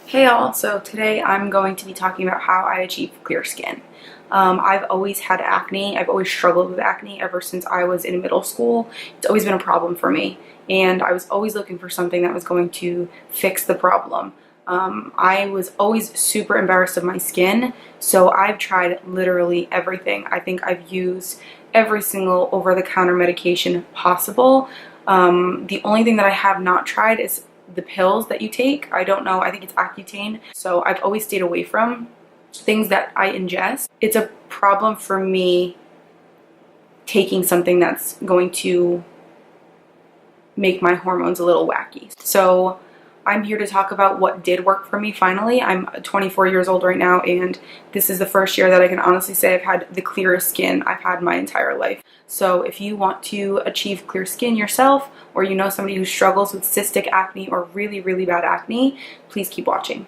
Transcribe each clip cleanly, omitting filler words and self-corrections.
Hey all, so today I'm going to be talking about how I achieve clear skin. I've always had acne. I've always struggled with acne ever since I was in middle school. It's always been a problem for me, and I was always looking for something that was going to fix the problem. I was always super embarrassed of my skin, so I've tried literally everything. I think I've used every single over-the-counter medication possible. The only thing that I have not tried is the pills that you take. I don't know, I think it's Accutane. So I've always stayed away from things that I ingest. It's a problem for me taking something that's going to make my hormones a little wacky. So I'm here to talk about what did work for me finally. I'm 24 years old right now, and this is the first year that I can honestly say I've had the clearest skin I've had my entire life. So if you want to achieve clear skin yourself, or you know somebody who struggles with cystic acne or really, really bad acne, please keep watching.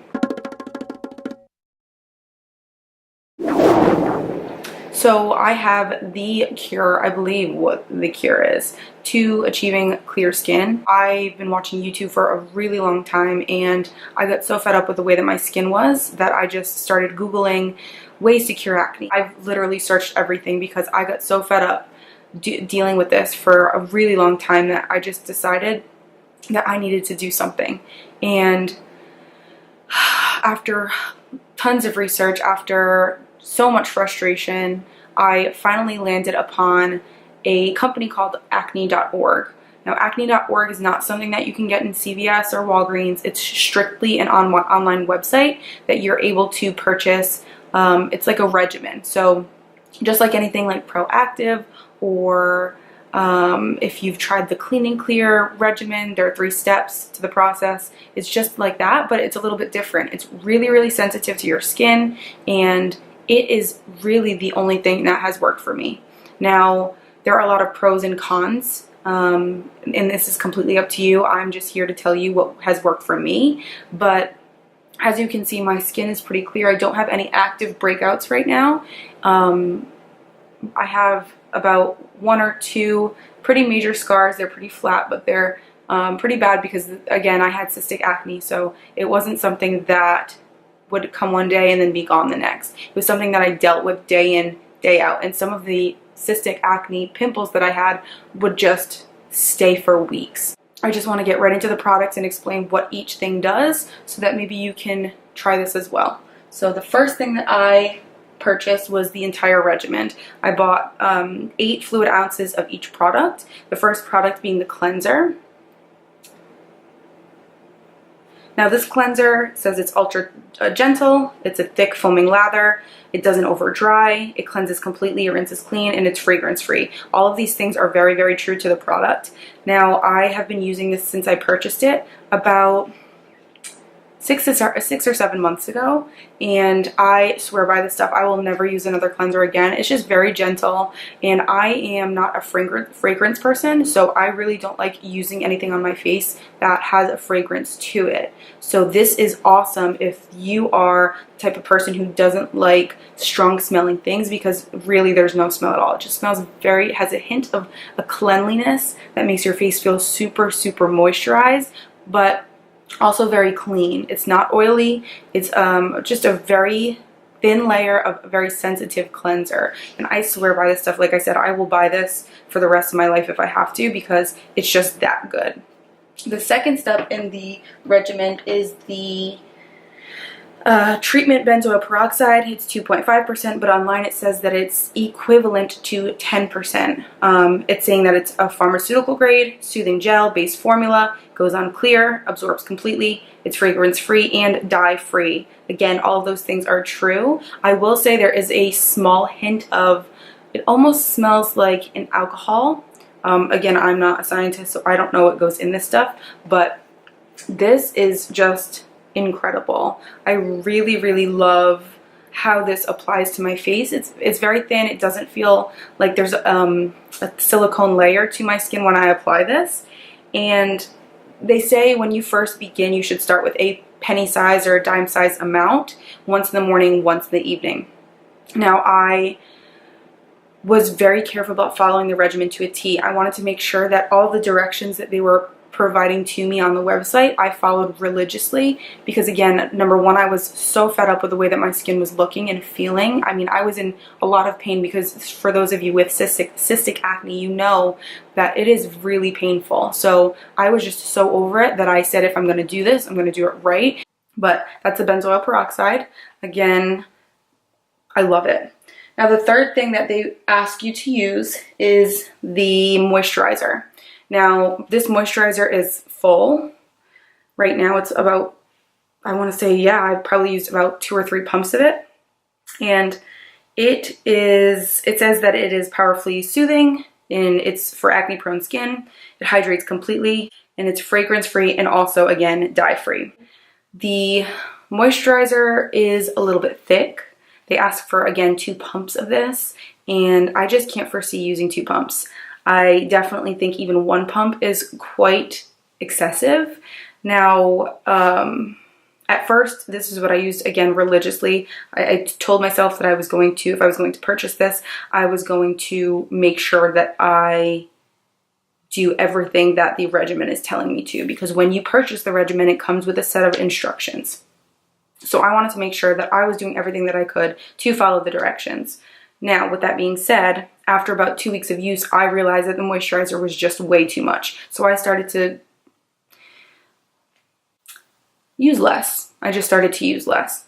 So I have the cure, I believe what the cure is, to achieving clear skin. I've been watching YouTube for a really long time, and I got so fed up with the way that my skin was that I just started Googling ways to cure acne. I've literally searched everything because I got so fed up dealing with this for a really long time that I just decided that I needed to do something. And after tons of research, after so much frustration, I finally landed upon a company called acneorg. Now, acneorg is not something that you can get in CVS or Walgreens. It's strictly an online website that you're able to purchase. It's like a regimen. So just like anything like Proactive, or if you've tried the Clean and Clear regimen, there are 3 steps to the process. It's just like that, but it's a little bit different. It's really, really sensitive to your skin, and it is really the only thing that has worked for me. Now, there are a lot of pros and cons, and this is completely up to you. I'm just here to tell you what has worked for me, but as you can see, my skin is pretty clear. I don't have any active breakouts right now. I have about 1 or 2 pretty major scars. They're pretty flat, but they're pretty bad because, again, I had cystic acne, so it wasn't something that would come one day and then be gone the next. It was something that I dealt with day in, day out, and some of the cystic acne pimples that I had would just stay for weeks. I just want to get right into the products and explain what each thing does so that maybe you can try this as well. So the first thing that I purchased was the entire regimen. I bought 8 fluid ounces of each product. The first product being the cleanser. Now, this cleanser says it's ultra gentle, it's a thick foaming lather, it doesn't over dry, it cleanses completely, it rinses clean, and it's fragrance free. All of these things are very, very true to the product. Now, I have been using this since I purchased it about 6 or 7 months ago, and I swear by this stuff. I will never use another cleanser again. It's just very gentle, and I am not a fragrance person, so I really don't like using anything on my face that has a fragrance to it. So this is awesome if you are the type of person who doesn't like strong smelling things, because really there's no smell at all. It just smells it has a hint of a cleanliness that makes your face feel super, super moisturized, but also very clean. It's not oily. It's just a very thin layer of a very sensitive cleanser. And I swear by this stuff. Like I said, I will buy this for the rest of my life if I have to, because it's just that good. The second step in the regimen is the treatment benzoyl peroxide. It's 2.5%, but online it says that it's equivalent to 10%. It's saying that it's a pharmaceutical grade, soothing gel based formula, goes on clear, absorbs completely, it's fragrance free and dye free. Again, all of those things are true. I will say there is a small hint of, it almost smells like an alcohol. Again, I'm not a scientist, so I don't know what goes in this stuff, but this is just incredible. I really, really love how this applies to my face. It's very thin. It doesn't feel like there's a silicone layer to my skin when I apply this. And they say when you first begin, you should start with a penny size or a dime size amount, once in the morning, once in the evening. Now, I was very careful about following the regimen to a T. I wanted to make sure that all the directions that they were providing to me on the website, I followed religiously because, again, number one, I was so fed up with the way that my skin was looking and feeling. I mean, I was in a lot of pain because for those of you with cystic acne, you know that it is really painful. So I was just so over it that I said, if I'm going to do this, I'm going to do it right. But that's a benzoyl peroxide. Again, I love it. Now, the third thing that they ask you to use is the moisturizer. Now, this moisturizer is full. Right now, it's about, I want to say, yeah, I've probably used about 2 or 3 pumps of it. And it says that it is powerfully soothing, and it's for acne-prone skin. It hydrates completely, and it's fragrance-free, and also, again, dye-free. The moisturizer is a little bit thick. They ask for, again, 2 pumps of this, and I just can't foresee using 2 pumps. I definitely think even 1 pump is quite excessive. Now, at first, this is what I used, again, religiously. I told myself that I was going to, if I was going to purchase this, I was going to make sure that I do everything that the regimen is telling me to, because when you purchase the regimen, it comes with a set of instructions. So I wanted to make sure that I was doing everything that I could to follow the directions. Now, with that being said, after about 2 weeks of use, I realized that the moisturizer was just way too much. So I started to use less. I just started to use less.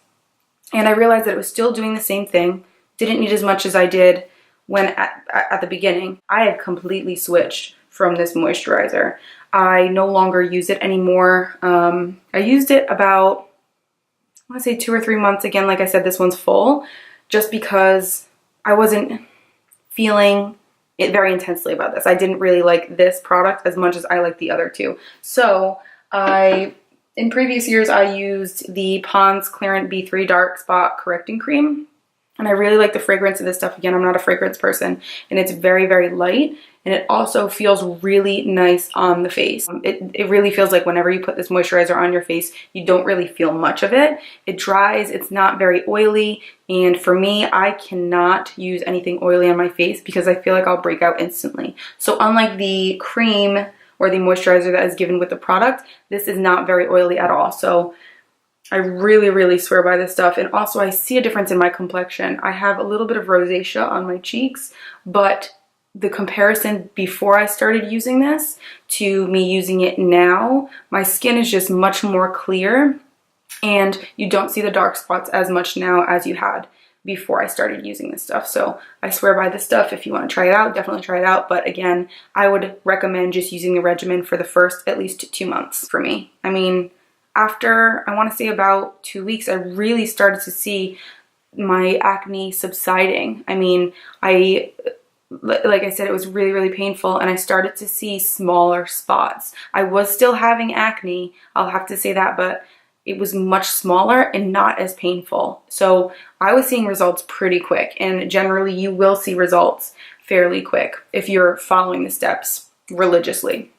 And I realized that it was still doing the same thing. Didn't need as much as I did when at the beginning. I had completely switched from this moisturizer. I no longer use it anymore. I used it about, I want to say 2 or 3 months. Again, like I said, this one's full, just because I wasn't feeling it very intensely about this. I didn't really like this product as much as I like the other 2. So in previous years, I used the Pond's Clear B3 Dark Spot Correcting Cream. And I really like the fragrance of this stuff. Again, I'm not a fragrance person, and it's very, very light, and it also feels really nice on the face. It really feels like whenever you put this moisturizer on your face, you don't really feel much of it. It dries, it's not very oily, and for me, I cannot use anything oily on my face because I feel like I'll break out instantly. So unlike the cream or the moisturizer that is given with the product, this is not very oily at all. So I really, really swear by this stuff. And also I see a difference in my complexion. I have a little bit of rosacea on my cheeks, but the comparison before I started using this to me using it now, my skin is just much more clear, and you don't see the dark spots as much now as you had before I started using this stuff. So I swear by this stuff. If you want to try it out, definitely try it out. But again, I would recommend just using the regimen for the first at least 2 months for me. I mean, after, I want to say about 2 weeks, I really started to see my acne subsiding. I mean, like I said, it was really, really painful, and I started to see smaller spots. I was still having acne, I'll have to say that, but it was much smaller and not as painful. So I was seeing results pretty quick, and generally you will see results fairly quick if you're following the steps religiously.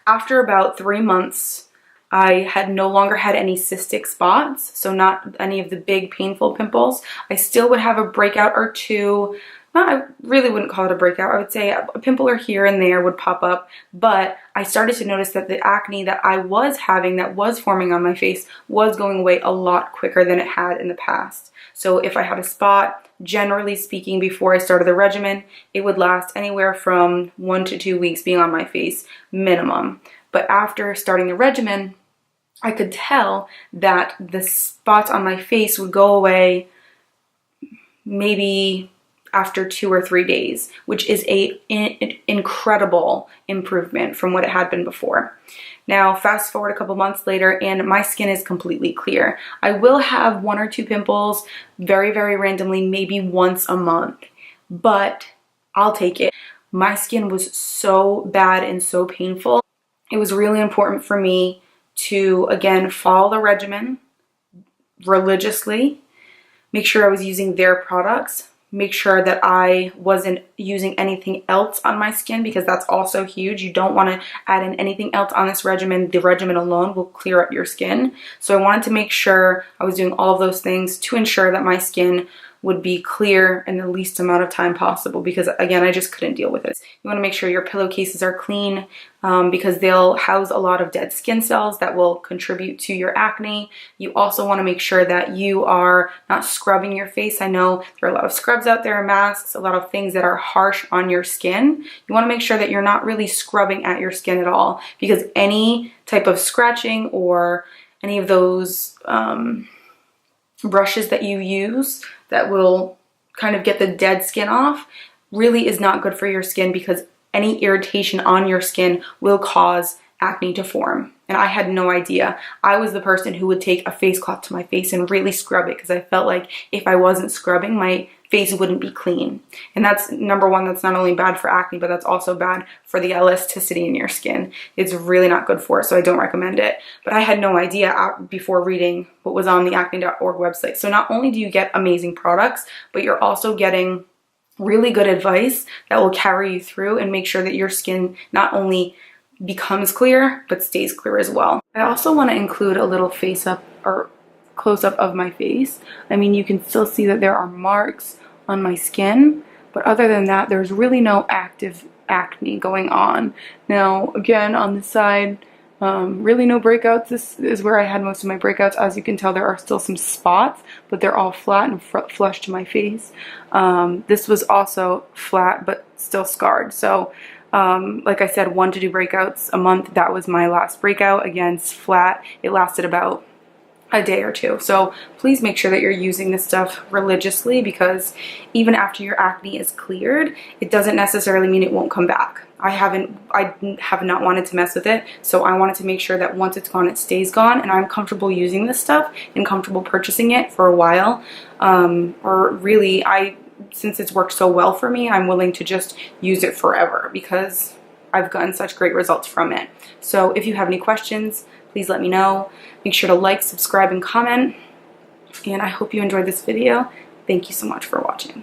After about 3 months, I had no longer had any cystic spots, so not any of the big painful pimples. I still would have a breakout or 2. I really wouldn't call it a breakout. I would say a pimple or here and there would pop up, but I started to notice that the acne that I was having, that was forming on my face, was going away a lot quicker than it had in the past. So if I had a spot, generally speaking, before I started the regimen, it would last anywhere from 1 to 2 weeks being on my face, minimum. But after starting the regimen, I could tell that the spots on my face would go away maybe after 2 or 3 days, which is an incredible improvement from what it had been before. Now, fast forward a couple months later, and my skin is completely clear. I will have 1 or 2 pimples very, very randomly, maybe once a month, but I'll take it. My skin was so bad and so painful. It was really important for me to, again, follow the regimen religiously, make sure I was using their products, make sure that I wasn't using anything else on my skin, because that's also huge. You don't want to add in anything else on this regimen. The regimen alone will clear up your skin. So I wanted to make sure I was doing all of those things to ensure that my skin would be clear in the least amount of time possible, because again, I just couldn't deal with it. You want to make sure your pillowcases are clean because they'll house a lot of dead skin cells that will contribute to your acne. You also want to make sure that you are not scrubbing your face. I know there are a lot of scrubs out there, masks, a lot of things that are harsh on your skin. You want to make sure that you're not really scrubbing at your skin at all, because any type of scratching or any of those brushes that you use that will kind of get the dead skin off really is not good for your skin, because any irritation on your skin will cause acne to form. And I had no idea. I was the person who would take a face cloth to my face and really scrub it, because I felt like if I wasn't scrubbing, my face wouldn't be clean. And that's number one, that's not only bad for acne, but that's also bad for the elasticity in your skin. It's really not good for it, so I don't recommend it. But I had no idea before reading what was on the acneorg website. So not only do you get amazing products, but you're also getting really good advice that will carry you through and make sure that your skin not only becomes clear, but stays clear as well. I also want to include a little face up or close up of my face. I mean, you can still see that there are marks on my skin, but other than that, there's really no active acne going on. Now, again, on the side, really no breakouts. This is where I had most of my breakouts. As you can tell, there are still some spots, but they're all flat and flush to my face. This was also flat, but still scarred. So, like I said, 1 to 2 breakouts a month. That was my last breakout. Again, it's flat. It lasted about a day or 2. So please make sure that you're using this stuff religiously, because even after your acne is cleared, it doesn't necessarily mean it won't come back. I have not wanted to mess with it, so I wanted to make sure that once it's gone, it stays gone, and I'm comfortable using this stuff and comfortable purchasing it for a while. Or really, since it's worked so well for me, I'm willing to just use it forever because I've gotten such great results from it. So if you have any questions, please let me know. Make sure to like, subscribe, and comment. And I hope you enjoyed this video. Thank you so much for watching.